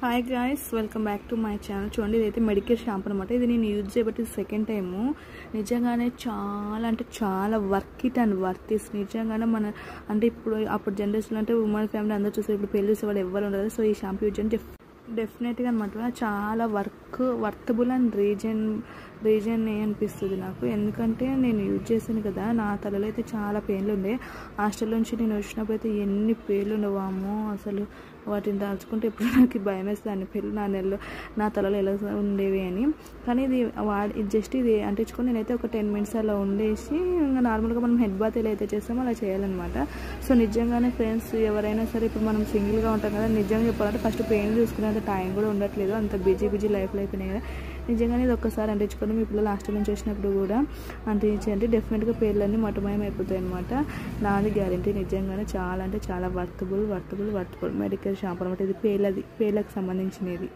Hi guys, welcome back to my channel. చూడండి, ఇదైతే Medicare shampoo అనమాట. ఇది నేను యూజ్ చేయబట్టి సెకండ్ టైము. నిజంగానే చాలా అంటే చాలా work it and worth is. నిజంగానే మన అంటే అప్పుడు జనరేషన్లో అంటే ఉమ్మడి ఫ్యామిలీ అందరూ చూసారు. ఇప్పుడు పెళ్లి చూసే వాళ్ళు ఎవరు ఉండదు. సో ఈ షాంపూ యూజ్ చేయండి డెఫినెట్గా అనమాట. చాలా వర్తబుల్ అండ్ రీజన్ అనిపిస్తుంది నాకు. ఎందుకంటే నేను యూజ్ చేశాను కదా, నా తలలో అయితే చాలా పెయిన్లు ఉండే. హాస్టల్ నుంచి నేను వచ్చినప్పుడు అయితే ఎన్ని పెయిన్లు ఉండవామో అసలు. వాటిని దాచుకుంటే ఇప్పుడు నాకు భయం వేస్తుంది. పెళ్ళి నా తలలో ఎలా ఉండేవి అని. కానీ ఇది జస్ట్ ఇది అంటించుకొని నేనైతే ఒక 10 minutes అలా ఉండేసి ఇంకా నార్మల్గా మనం హెడ్ బాత్ ఎలా అయితే చేస్తామో అలా చేయాలన్నమాట. సో నిజంగానే ఫ్రెండ్స్, ఎవరైనా సరే ఇప్పుడు మనం సింగిల్గా ఉంటాం కదా, నిజంగా చెప్పాలంటే ఫస్ట్ పెయిన్ చూసుకునేంత టైం కూడా ఉండట్లేదు. అంత బిజీ లైఫ్లో అయిపోయినాయి కదా. నిజంగానే ఇది ఒక్కసారి అంటించుకొని మీ పిల్లలు హాస్టల్ నుంచి వచ్చినప్పుడు కూడా అంటించండి. డెఫినెట్గా పేర్లన్నీ మటమయం అయిపోతాయి అనమాట. నాది గ్యారెంటీ. నిజంగానే చాలా అంటే చాలా వర్తబుల్ మెడికల్ షాంపూ అనమాట. ఇది పేర్లకు సంబంధించినది.